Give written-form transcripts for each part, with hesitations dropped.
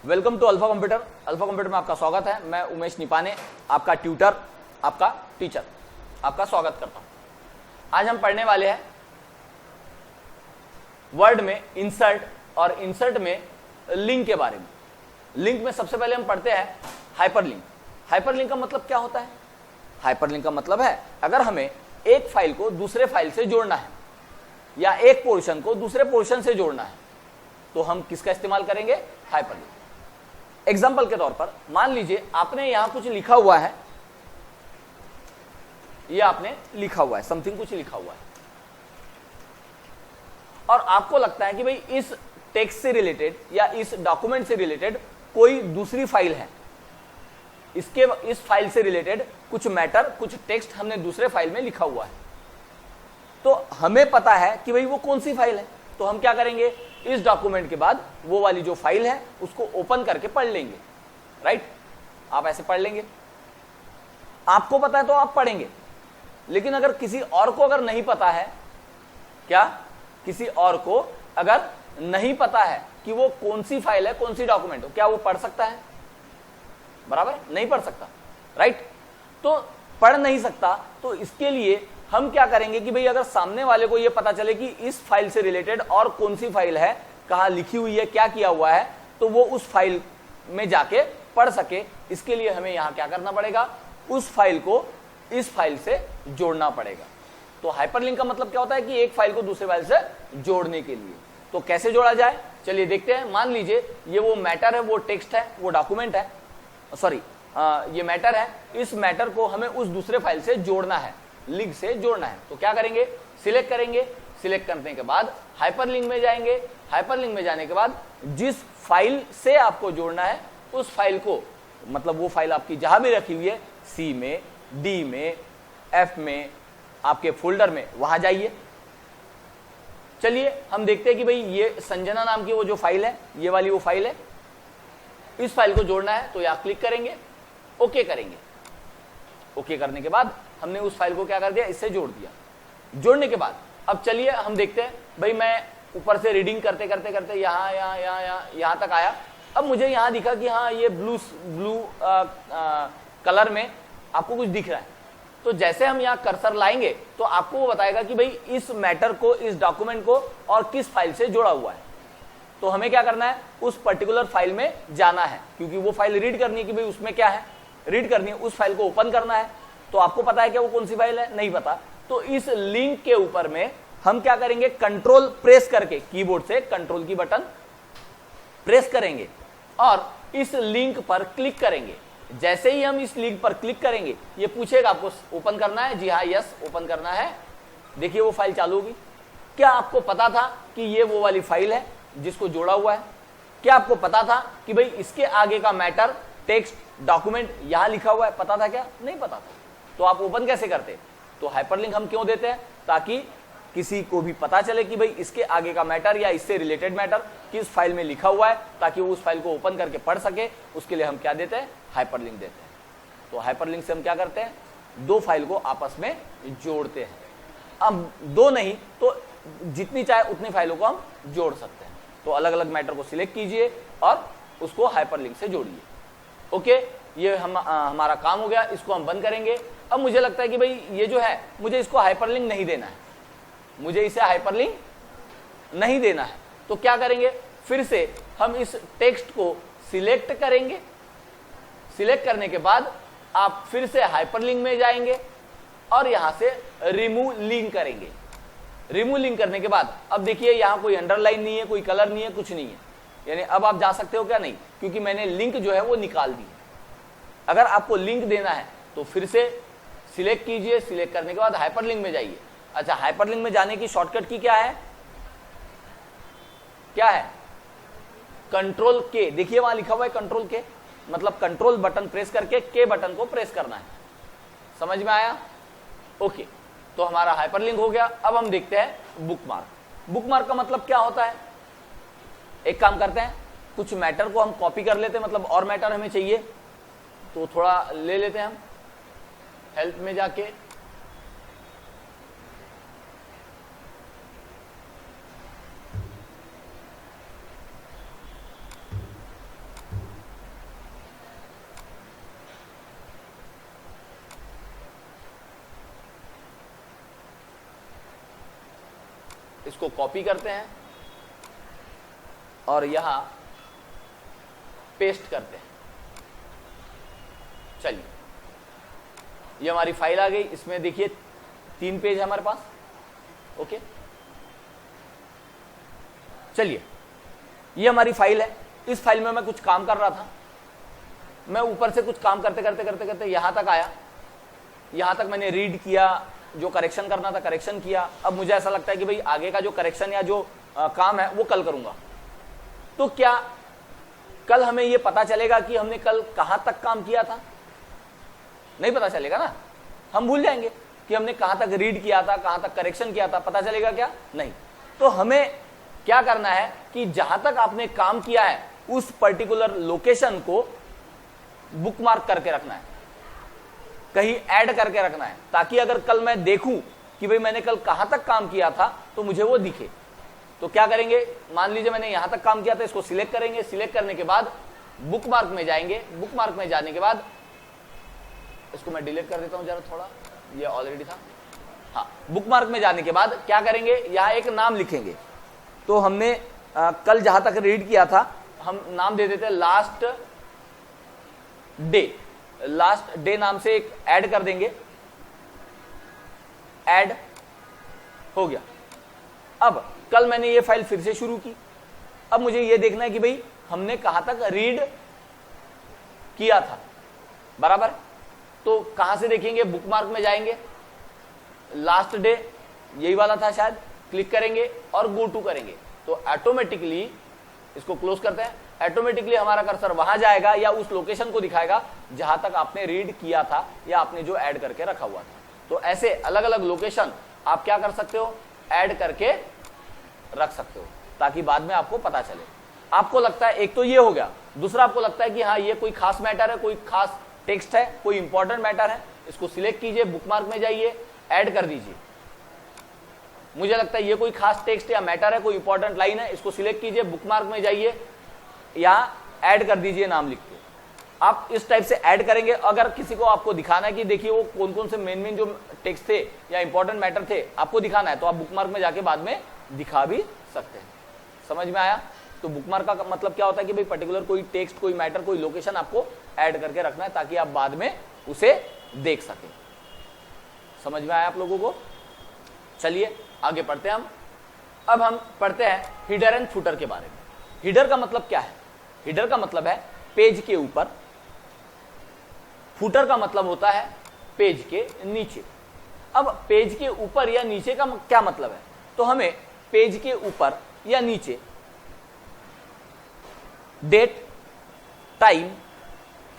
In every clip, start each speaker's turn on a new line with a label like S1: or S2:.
S1: Welcome to Alpha Computer. Alpha Computer में आपका स्वागत है। मैं उमेश निपाने, आपका ट्यूटर, आपका टीचर, आपका स्वागत करता हूं। आज हम पढ़ने वाले हैं वर्ड में इंसर्ट और इंसर्ट में लिंक के बारे में। लिंक में सबसे पहले हम पढ़ते हैं हाइपरलिंक। हाइपरलिंक का मतलब क्या होता है? हाइपरलिंक का मतलब है अगर हमें एक फाइल को दूसरे फाइल से जोड़ना है या एक पोर्शन को दूसरे पोर्शन से जोड़ना है तो हम किसका इस्तेमाल करेंगे? हाइपरलिंक। एग्जाम्पल के तौर पर मान लीजिए आपने यहां कुछ लिखा हुआ है, ये आपने लिखा हुआ है, समथिंग कुछ लिखा हुआ है और आपको लगता है कि भाई इस टेक्स्ट से रिलेटेड या इस डॉक्यूमेंट से रिलेटेड कोई दूसरी फाइल है, इस फाइल से रिलेटेड कुछ मैटर, कुछ टेक्स्ट हमने दूसरे फाइल में लिखा हुआ है, तो हमें पता है कि भाई वो कौन सी फाइल है। तो हम क्या करेंगे? इस डॉक्यूमेंट के बाद वो वाली जो फाइल है उसको ओपन करके पढ़ लेंगे। राइट? आप ऐसे पढ़ लेंगे, आपको पता है तो आप पढ़ेंगे। लेकिन अगर किसी और को अगर नहीं पता है, क्या किसी और को अगर नहीं पता है कि वो कौन सी फाइल है, कौन सी डॉक्यूमेंट हो, क्या वो पढ़ सकता है? बराबर नहीं पढ़ सकता। राइट? तो पढ़ नहीं सकता, तो इसके लिए हम क्या करेंगे कि भाई अगर सामने वाले को ये पता चले कि इस फाइल से रिलेटेड और कौन सी फाइल है, कहां लिखी हुई है, क्या किया हुआ है, तो वो उस फाइल में जाके पढ़ सके। इसके लिए हमें यहां क्या करना पड़ेगा? उस फाइल को इस फाइल से जोड़ना पड़ेगा। तो हाइपरलिंक का मतलब क्या होता है कि एक फाइल को दूसरे फाइल से जोड़ने के लिए। तो कैसे जोड़ा जाए, चलिए देखते हैं। मान लीजिए ये वो मैटर है, वो टेक्स्ट है, वो डॉक्यूमेंट है, सॉरी ये मैटर है। इस मैटर को हमें उस दूसरे फाइल से जोड़ना है, लिंक से जोड़ना है। तो क्या करेंगे? सिलेक्ट करेंगे। सिलेक्ट करने के बाद हाइपरलिंक में जाएंगे। हाइपरलिंक में जाने के बाद जिस फाइल से आपको जोड़ना है उस फाइल को, मतलब वो फाइल आपकी जहां भी रखी हुई है, सी में, डी में, एफ में, आपके फोल्डर में, वहां जाइए। चलिए हम देखते हैं कि भाई ये संजना नाम की वो जो फाइल है, ये वाली वो फाइल है, इस फाइल को जोड़ना है। तो यहां क्लिक करेंगे, ओके करेंगे। ओके करने के बाद हमने उस फाइल को क्या कर दिया? इससे जोड़ दिया। जोड़ने के बाद अब चलिए हम देखते हैं। भाई मैं ऊपर से रीडिंग करते करते करते यहां तक आया। अब मुझे यहां दिखा कि हाँ ये ब्लू कलर में आपको कुछ दिख रहा है। तो जैसे हम यहाँ कर्सर लाएंगे तो आपको वो बताएगा कि भाई इस मैटर को, इस डॉक्यूमेंट को और किस फाइल से जोड़ा हुआ है। तो हमें क्या करना है? उस पर्टिकुलर फाइल में जाना है, क्योंकि वो फाइल रीड करनी है कि भाई उसमें क्या है, रीड करनी है। उस फाइल को ओपन करना है। तो आपको पता है क्या वो कौन सी फाइल है? नहीं पता। तो इस लिंक के ऊपर में हम क्या करेंगे? कंट्रोल प्रेस करके, कीबोर्ड से कंट्रोल की बटन प्रेस करेंगे और इस लिंक पर क्लिक करेंगे। जैसे ही हम इस लिंक पर क्लिक करेंगे ये पूछेगा आपको ओपन करना है? जी हाँ, यस ओपन करना है। देखिए वो फाइल चालू होगी। क्या आपको पता था कि ये वो वाली फाइल है जिसको जोड़ा हुआ है? क्या आपको पता था कि भाई इसके आगे का मैटर, टेक्स्ट, डॉक्यूमेंट यहां लिखा हुआ है? पता था क्या? नहीं पता था। तो आप ओपन कैसे करते? तो हाइपरलिंक हम क्यों देते हैं? ताकि किसी को भी पता चले कि भाई इसके आगे का मैटर या इससे रिलेटेड मैटर किस फाइल में लिखा हुआ है, ताकि वो उस फाइल को ओपन करके पढ़ सके। उसके लिए हम क्या देते हैं? हाइपरलिंक देते हैं। तो हाइपरलिंक से हम क्या करते हैं? दो फाइल को आपस में जोड़ते हैं। अब दो नहीं तो जितनी चाहे उतनी फाइलों को हम जोड़ सकते हैं। तो अलग अलग मैटर को सिलेक्ट कीजिए और उसको हाइपरलिंक से जोड़िए। ओके, ये हमारा काम हो गया। इसको हम बंद करेंगे। अब मुझे लगता है कि भाई ये जो है, मुझे इसको हाइपरलिंक नहीं देना है, मुझे इसे हाइपरलिंक नहीं देना है। तो क्या करेंगे? फिर से हम इस टेक्स्ट को सिलेक्ट करेंगे। सिलेक्ट करने के बाद आप फिर से हाइपरलिंक में जाएंगे और यहां से रिमूव लिंक करेंगे। रिमूव लिंक करने के बाद अब देखिए यहां कोई अंडरलाइन नहीं है, कोई कलर नहीं है, कुछ नहीं है। यानी अब आप जा सकते हो क्या? नहीं, क्योंकि मैंने लिंक जो है वो निकाल दी। अगर आपको लिंक देना है तो फिर से सिलेक्ट कीजिए। सिलेक्ट करने के बाद हाइपरलिंक में जाइए। अच्छा, हाइपरलिंक में जाने की शॉर्टकट की क्या है? क्या है? कंट्रोल के। देखिए वहां लिखा हुआ है कंट्रोल के, मतलब कंट्रोल बटन प्रेस करके के बटन को प्रेस करना है। समझ में आया? ओके, तो हमारा हाइपरलिंक हो गया। अब हम देखते हैं बुकमार्क। बुकमार्क का मतलब क्या होता है? एक काम करते हैं, कुछ मैटर को हम कॉपी कर लेते हैं, मतलब और मैटर हमें चाहिए तो थोड़ा ले लेते हैं हम। हेल्प में जाके इसको कॉपी करते हैं और यहां पेस्ट करते हैं। चलिए, ये हमारी फाइल आ गई। इसमें देखिए 3 पेज है हमारे पास। ओके, चलिए, ये हमारी फाइल है। इस फाइल में मैं कुछ काम कर रहा था। मैं ऊपर से कुछ काम करते करते करते करते यहां तक आया। यहां तक मैंने रीड किया, जो करेक्शन करना था करेक्शन किया। अब मुझे ऐसा लगता है कि भाई आगे का जो करेक्शन या जो काम है वो कल करूंगा। तो क्या कल हमें ये पता चलेगा कि हमने कल कहां तक काम किया था? नहीं पता चलेगा ना। हम भूल जाएंगे कि हमने कहां तक रीड किया था, कहां तक करेक्शन किया था। पता चलेगा क्या? नहीं। तो हमें क्या करना है कि जहां तक आपने काम किया है उस पर्टिकुलर लोकेशन को बुकमार्क करके रखना है, कहीं ऐड करके रखना है, ताकि अगर कल मैं देखूं कि भाई मैंने कल कहां तक काम किया था तो मुझे वो दिखे। तो क्या करेंगे, मान लीजिए मैंने यहां तक काम किया था, इसको सिलेक्ट करेंगे। सिलेक्ट करने के बाद बुकमार्क में जाएंगे। बुकमार्क में जाने के बाद इसको मैं डिलीट कर देता हूं जरा थोड़ा, ये ऑलरेडी था। हाँ, बुकमार्क में जाने के बाद क्या करेंगे, यहां एक नाम लिखेंगे। तो हमने कल जहां तक रीड किया था हम नाम दे देते हैं लास्ट डे। लास्ट डे नाम से एक ऐड कर देंगे। ऐड हो गया। अब कल मैंने ये फाइल फिर से शुरू की। अब मुझे ये देखना है कि भाई हमने कहां तक रीड किया था, बराबर। तो कहां से देखेंगे, बुकमार्क में जाएंगे। लास्ट डे यही वाला था शायद, क्लिक करेंगे और गो टू करेंगे। तो ऑटोमेटिकली इसको क्लोज करते हैं। ऑटोमेटिकली हमारा कर्सर वहां जाएगा या उस लोकेशन को दिखाएगा जहां तक आपने रीड किया था या आपने जो ऐड करके रखा हुआ था। तो ऐसे अलग अलग लोकेशन आप क्या कर सकते हो, ऐड करके रख सकते हो, ताकि बाद में आपको पता चले। आपको लगता है एक तो ये हो गया, दूसरा आपको लगता है कि हाँ ये कोई खास मैटर है, कोई खास टेक्स्ट है, कोई इंपॉर्टेंट मैटर है, इसको सिलेक्ट कीजिए, बुकमार्क में जाइए, ऐड कर दीजिए। मुझे लगता है ये कोई खास टेक्स्ट या मैटर है, कोई इंपॉर्टेंट लाइन है, इसको सिलेक्ट कीजिए, बुकमार्क में जाइए, या ऐड कर दीजिए नाम लिख के। आप इस टाइप से ऐड करेंगे। अगर किसी को आपको दिखाना है कि देखिए वो कौन कौन से मेन जो टेक्स्ट थे या इंपॉर्टेंट मैटर थे आपको दिखाना है, तो आप बुकमार्क में जाके बाद में दिखा भी सकते हैं। समझ में आया? तो बुकमार्क का मतलब क्या होता है कि भाई पर्टिकुलर कोई टेक्स्ट, कोई मैटर, कोई लोकेशन आपको ऐड करके रखना है ताकि आप बाद में उसे देख सकें। समझ में आया आप लोगों को? चलिए आगे पढ़ते हैं हम। अब हम पढ़ते हैं हिडर एंड फुटर के बारे में। हिडर का मतलब क्या है? हिडर का मतलब है पेज के ऊपर, फुटर का मतलब होता है पेज के नीचे। अब पेज के ऊपर या नीचे का क्या मतलब है? तो हमें पेज के ऊपर या नीचे डेट, टाइम,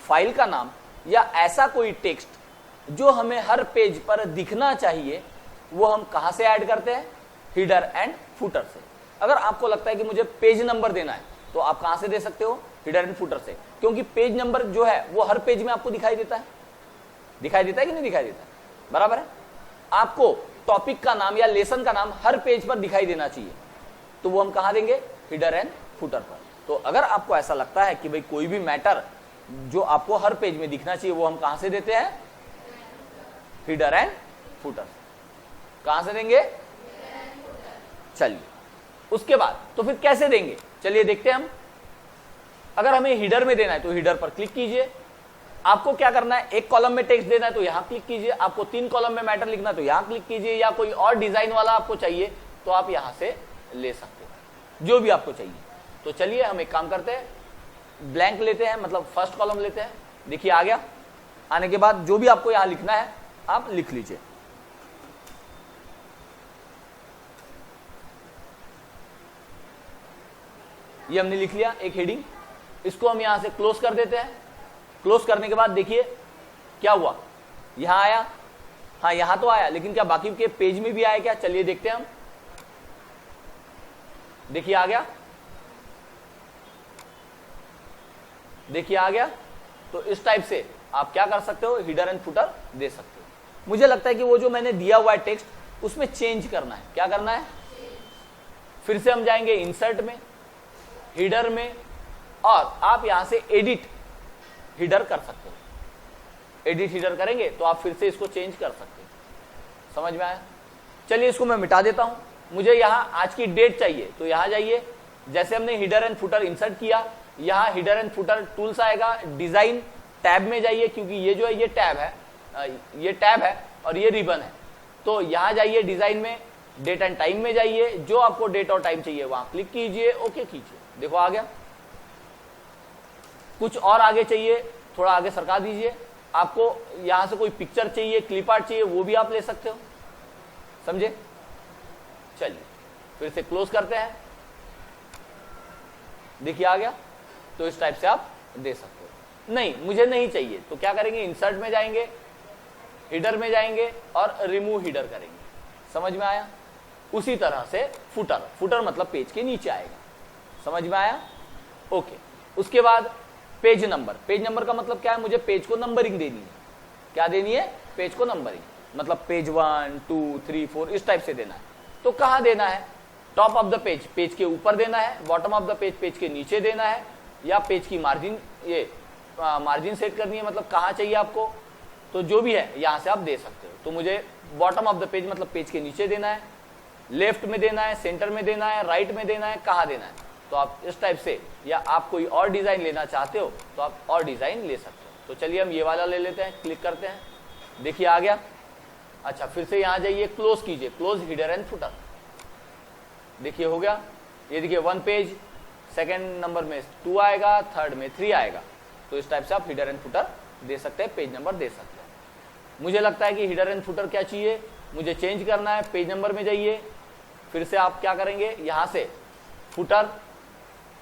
S1: फाइल का नाम या ऐसा कोई टेक्स्ट जो हमें हर पेज पर दिखना चाहिए, वो हम कहां से ऐड करते हैं? हिडर एंड फुटर से। अगर आपको लगता है कि मुझे पेज नंबर देना है तो आप कहां से दे सकते हो? हिडर एंड फुटर से, क्योंकि पेज नंबर जो है वो हर पेज में आपको दिखाई देता है। दिखाई देता है कि नहीं दिखाई देता? बराबर है। आपको टॉपिक का नाम या लेसन का नाम हर पेज पर दिखाई देना चाहिए, तो वो हम कहां देंगे? हिडर एंड फुटर पर। तो अगर आपको ऐसा लगता है कि भाई कोई भी मैटर जो आपको हर पेज में दिखना चाहिए वो हम कहां से देते हैं? Header and footer. कहां से देंगे? चलिए उसके बाद तो फिर कैसे देंगे, चलिए देखते हैं हम। अगर हमें हिडर में देना है तो हिडर पर क्लिक कीजिए। आपको क्या करना है, एक कॉलम में टेक्स्ट देना है तो यहां क्लिक कीजिए। आपको 3 कॉलम में मैटर लिखना है तो यहां क्लिक कीजिए, या कोई और डिजाइन वाला आपको चाहिए तो आप यहां से ले सकते हो, जो भी आपको चाहिए। तो चलिए हम एक काम करते हैं, ब्लैंक लेते हैं, मतलब फर्स्ट कॉलम लेते हैं। देखिए आ गया। आने के बाद जो भी आपको यहां लिखना है आप लिख लीजिए। ये हमने लिख लिया एक हेडिंग। इसको हम यहां से क्लोज कर देते हैं। क्लोज करने के बाद देखिए क्या हुआ, यहां आया। हाँ यहां तो आया, लेकिन क्या बाकी के पेज में भी आया क्या? चलिए देखते हैं हम। देखिए आ गया, देखिए आ गया। तो इस टाइप से आप क्या कर सकते हो, हिडर एंड फुटर दे सकते हो। मुझे लगता है कि वो जो मैंने दिया हुआ है टेक्स्ट उसमें चेंज करना है। क्या करना है? फिर से हम जाएंगे इंसर्ट में, हिडर में, और आप यहां से एडिट हिडर कर सकते हो। एडिट हिडर करेंगे तो आप फिर से इसको चेंज कर सकते हो। समझ में आया? चलिए इसको मैं मिटा देता हूं। मुझे यहाँ आज की डेट चाहिए, तो यहाँ जाइए, जैसे हमने हिडर एंड फुटर इंसर्ट किया, यहाँ हिडर एंड फुटर टूल्स आएगा, डिजाइन टैब में जाइए, क्योंकि ये जो है ये टैब है और ये रिबन है। तो यहाँ जाइए डिजाइन में, डेट एंड टाइम में जाइए, जो आपको डेट और टाइम चाहिए वहां क्लिक कीजिए, ओके कीजिए, देखो आ गया। कुछ और आगे चाहिए, थोड़ा आगे सरका दीजिए। आपको यहां से कोई पिक्चर चाहिए, क्लिप आर्ट चाहिए, वो भी आप ले सकते हो, समझे। चलिए फिर से क्लोज करते हैं, देखिए आ गया। तो इस टाइप से आप दे सकते हो। नहीं मुझे नहीं चाहिए तो क्या करेंगे, इंसर्ट में जाएंगे, हिडर में जाएंगे और रिमूव हिडर करेंगे। समझ में आया। उसी तरह से फुटर मतलब पेज के नीचे आएगा, समझ में आया। ओके, उसके बाद पेज नंबर का मतलब क्या है, मुझे पेज को नंबरिंग देनी है। क्या देनी है, पेज को नंबरिंग, मतलब पेज 1 2 3 4 इस टाइप से देना है। तो कहां देना है, top of the page, page के ऊपर देना है, bottom of the page, page के नीचे देना है, या पेज की मार्जिन, ये मार्जिन सेट करनी है, मतलब कहां चाहिए आपको। तो जो भी है यहां से आप दे सकते हो। तो मुझे बॉटम ऑफ द पेज मतलब पेज के नीचे देना है, लेफ्ट में देना है, सेंटर में देना है, राइट में देना है, कहां देना है। तो आप इस टाइप से, या आप कोई और डिजाइन लेना चाहते हो तो आप और डिजाइन ले सकते हो। तो चलिए हम ये वाला ले लेते हैं, क्लिक करते हैं, देखिए आ गया। अच्छा फिर से यहां जाइए, क्लोज कीजिए, क्लोज हिडर एंड फुटर, देखिए हो गया। ये देखिए 1 पेज, सेकंड नंबर में 2 आएगा, थर्ड में 3 आएगा। तो इस टाइप से आप हिडर एंड फुटर दे सकते हैं, पेज नंबर दे सकते हैं। मुझे लगता है कि हिडर एंड फुटर क्या चाहिए, मुझे चेंज करना है, पेज नंबर में जाइए, फिर से आप क्या करेंगे, यहां से फुटर,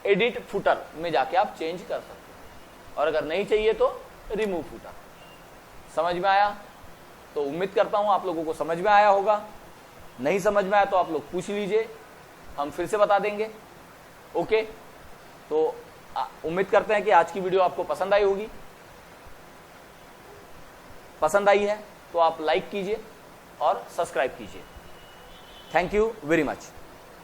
S1: एडिट फुटर में जाके आप चेंज कर सकते हैं, और अगर नहीं चाहिए तो रिमूव फुटर। समझ में आया। तो उम्मीद करता हूं आप लोगों को समझ में आया होगा। नहीं समझ में आया तो आप लोग पूछ लीजिए, हम फिर से बता देंगे। ओके, तो उम्मीद करते हैं कि आज की वीडियो आपको पसंद आई होगी। पसंद आई है तो आप लाइक कीजिए और सब्सक्राइब कीजिए। Thank you very much.